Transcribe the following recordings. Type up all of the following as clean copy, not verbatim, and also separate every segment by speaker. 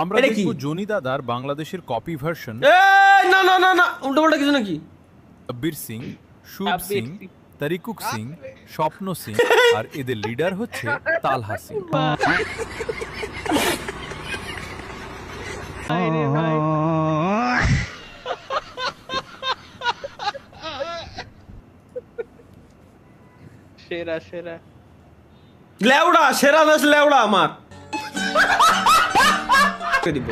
Speaker 1: আমরা দেখব জনি দাদার বাংলাদেশের কপি ভার্সন।
Speaker 2: না না না না, উল্টোপাল্টা কিছু নাকি?
Speaker 1: আব্বির সিং, শুভ সিং, তারিকুক সিং, স্বপ্ন সিং আর এদের লিডার হচ্ছে তালহা সিং।
Speaker 3: সেরা সেরা
Speaker 2: লেউড়া সেরা নাচ লেউড়া আমার।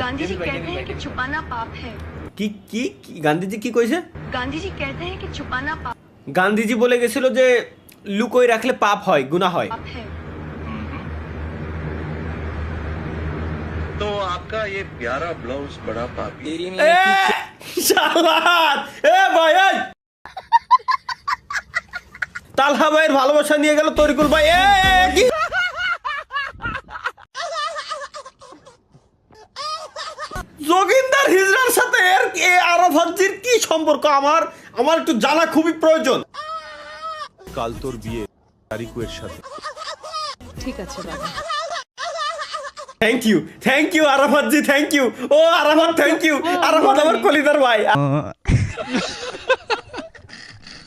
Speaker 4: गांधी जी कहते हैं कि छुपाना पाप है।
Speaker 2: কি কি কি গান্ধীজি কি কইছে?
Speaker 4: गांधी जी कहते हैं कि छुपाना पाप
Speaker 2: গান্ধীজি বলে গেছিল যে লুকোই রাখলে পাপ হয়, গুনাহ হয়।
Speaker 4: है।
Speaker 5: तो आपका ये प्यारा ब्लाउज बड़ा पापी।
Speaker 2: শালাত এ ভাই এই তালহা ভাইয়ের ভালোবাসা নিয়ে গেল তরিকুল ভাই। কি যোগিন্দার হিজড়ার সাথে এর আরাফাতজির কি সম্পর্ক? আমার আমার একটু জানা খুবই প্রয়োজন।
Speaker 1: কাল তোর বিয়ে তারিকুয়ের সাথে।
Speaker 6: ঠিক আছে বাবা।
Speaker 2: থ্যাংক ইউ আরাফাতজি, থ্যাংক ইউ। ও আরাফাত থ্যাংক ইউ। আরাফাত আমার কলিদার ভাই,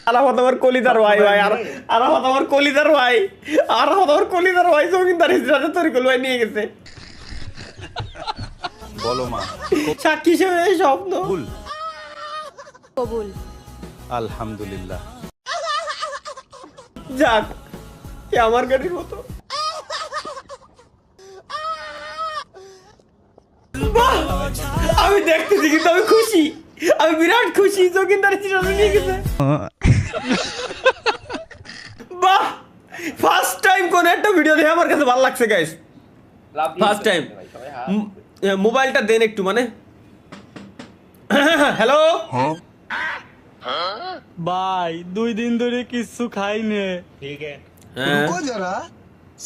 Speaker 2: আরাফাত আমার কলিদার ভাই ভাই আরাফাত আমার কলিদার ভাই, আরাফাত আমার কলিদার ভাই। যোগিন্দার হিজড়াতে তরিকুল ভাই নিয়ে গেছে।
Speaker 1: বলো মা,
Speaker 2: সাক্ষী হিসেবে এই স্বপ্ন
Speaker 1: কবুল?
Speaker 6: কবুল।
Speaker 1: আলহামদুলিল্লাহ।
Speaker 2: যাক, এ আমার গাড়ির মতো। বাহ! আমি দেখতেছি কিন্তু আমি খুশি, আমি বিরাট খুশি। যোগিন্দার হিজড়াতে নিয়ে গেছে। বাহ! ফার্স্ট টাইম কোন একটা ভিডিও দেখে আমার কাছে ভালো লাগছে গাইস। First time. মোবাইলটা দেন একটু, মানে হ্যালো
Speaker 3: ভাই 2 দিন ধরে কিছু খাইনে।
Speaker 7: रुको जरा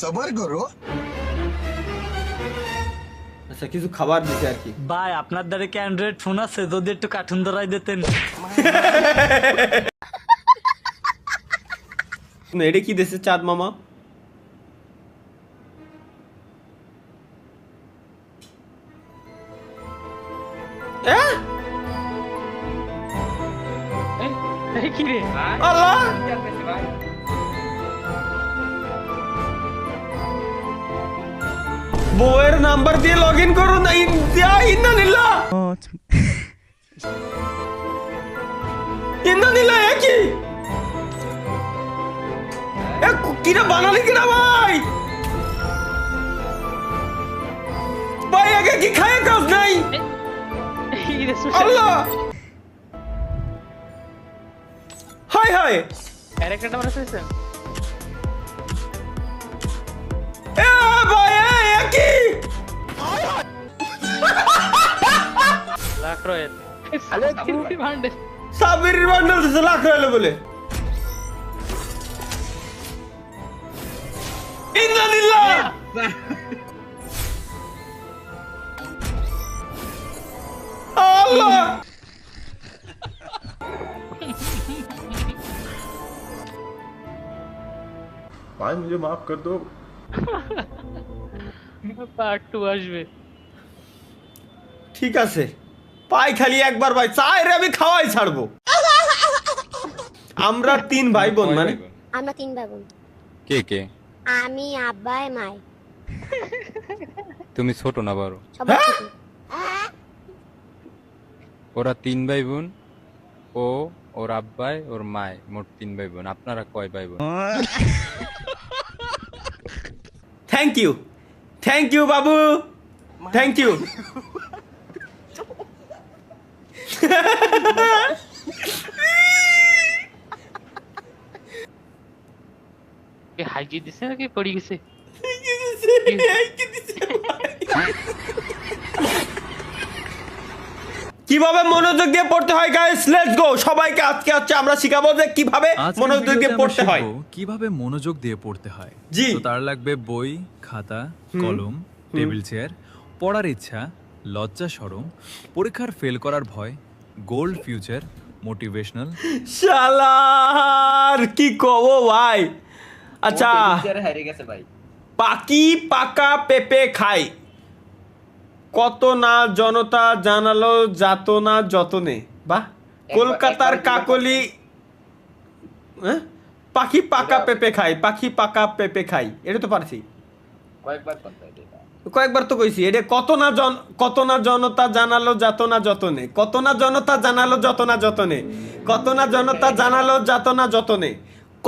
Speaker 7: सबर करो।
Speaker 2: আচ্ছা, কিছু খাবার দিতে আর কি।
Speaker 3: ভাই আপনার দ্বারা কি অ্যান্ড্রয়েড ফোন আছে? যদি একটু কার্টুন ধরাই দিতেন।
Speaker 2: এটা কি দেশে চাঁদ মামা?
Speaker 3: কি রে
Speaker 2: আল্লাহ, বউয়ের নাম্বার দিয়ে লগ ইন করুন। ইন্নানিল্লাহ ইন্নানিল্লাহ। কি কিনা বানালি কিনা ভাই? ভাই আগে কি খায় কাজ নাই? আল্লাহ, হাই হাই।
Speaker 3: ক্যারেক্টারটা মনে আছে?
Speaker 2: এ ভাই এ কি
Speaker 3: লাখ রয়েল সালে কিরুটি ভান্ডে
Speaker 2: সাবির বান্ডল দিছে লাখ রইলো বলে। ইন্নালিল্লাহ। আল্লাহ,
Speaker 1: भाई मुझे माफ कर दो।
Speaker 3: পার্ট 2 আসবে।
Speaker 2: ঠিক আছে, পাই খালি একবার ভাই, চাই রে আমি খাওয়াই ছাড়বো। আমরা 3 ভাই বোন, মানে
Speaker 8: আমরা 3 ভাই বোন।
Speaker 9: কে কে?
Speaker 8: আমি, আব্বাই, মাই।
Speaker 9: তুমি ছোট না বড়?
Speaker 8: সবাই ছোট।
Speaker 9: ওরা 3 ভাই বোন, ও ওর আব্বাই ওর মায়, মোট 3 ভাই বোন। আপনারা কয় ভাই বোন?
Speaker 2: Thank you Babu, thank you.
Speaker 3: কি হাইজি দিছে নাকি পড়ি গেছে?
Speaker 2: কিভাবে মনোযোগ দিয়ে পড়তে হয় গাইস, লেটস গো। সবাইকে আজকে আমরা শিখাবো যে কিভাবে মনোযোগ দিয়ে পড়তে হয়।
Speaker 1: কিভাবে মনোযোগ দিয়ে পড়তে হয়।
Speaker 2: জি।
Speaker 1: তো তার লাগবে বই, খাতা, কলম, টেবিল চেয়ার, পড়ার ইচ্ছা, লজ্জা শরম, পরীক্ষার ফেল করার ভয়, গোল্ড ফিউচার, মোটিভেশনাল।
Speaker 2: শালার কি কব ভাই। আচ্ছা, পাকি পাকা পেঁপে খাই, কত না জনতা জানালো যাতনা যতনে, বাহ। কলকাতার কাকলি, হ্যাঁ? পাখি পাকা পেঁপে খাই, পাখি পাকা পেঁপে খাই, এটা তো পারছি, কয়েকবার তো কইছি। এটা কত না জনতা জানালো যাতনা যতনে, কত না জনতা জানালো যাতনা যতনে, কত না জনতা জানালো যাতনা যতনে,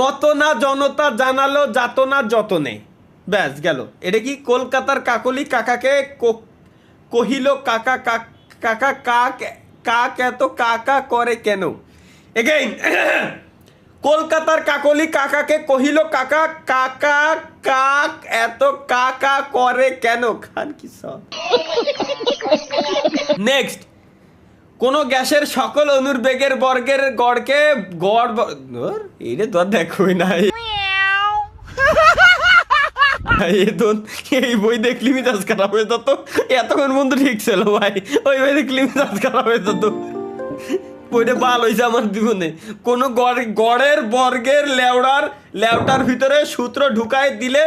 Speaker 2: কত না জনতা জানালো যাতনা যতনে, ব্যাস গেল। এটা কি? কলকাতার কাকলি কাকাকে কহিল কাকা কাকা কাক কাক এত কাকা করে কেন? এগেইন, কলকাতার কাকলি কাকাকে কহিল কাকা কাকা কাক এত কাকা করে কেন? খান কি সব। নেক্সট, কোন গ্যাসের সকল অনুর্বেগের বর্গের গড়কে গড় এইটা তো দেখোই নাই। এই বই দেখলি মিজাজ খারাপ হয়ে যেত, এতক্ষণ বন্ধু ঠিক ছিল ভাই, ওই বই দেখলি মিজাজ খারাপ হয়ে যেত। বইটা ভালো হয়েছে আমার জীবনে। কোন গড়ের বর্গের লেওটার ভিতরে সূত্র ঢুকায় দিলে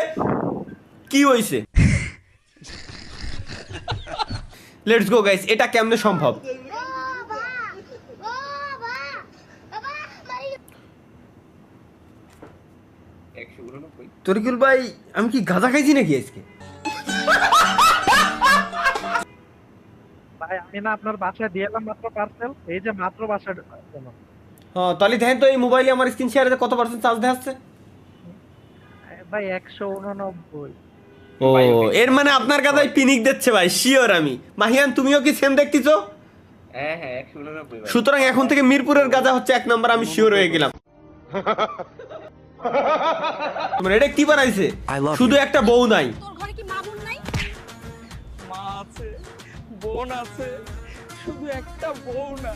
Speaker 2: কি হয়েছে? লেটস গো গাইস, এটা কেমনে সম্ভব? তরিকুল ভাই, আমি কি গাঁজা খাইছি নাকি আজকে?
Speaker 10: ভাই আমি না আপনার বাসায় দিয়ে এলাম মাত্র পার্সেল, এই যে মাত্র বাসায়
Speaker 2: হ্যাঁ, তাহলে দেখেন তো এই মোবাইলে আমার স্ক্রিন শেয়ারে কত পার্সেন্ট চার্জ দেখাচ্ছে?
Speaker 10: ভাই 189।
Speaker 2: ও, এর মানে আপনার কাছে পিনিক দিচ্ছে ভাই, শিওর আমি। মাহিয়ান, তুমিও কি সেম দেখতেছো?
Speaker 11: হ্যাঁ হ্যাঁ 189।
Speaker 2: সুতরাং এখন থেকে মিরপুরের গাঁজা হচ্ছে 1 নাম্বার, আমি শিওর হয়ে গেলাম। মানে এটা কি বানাইছে? শুধু একটা বউ নাই,
Speaker 6: তোর ঘরে কি মা বোন নাই?
Speaker 3: মা আছে, বোন আছে, শুধু একটা বউ না।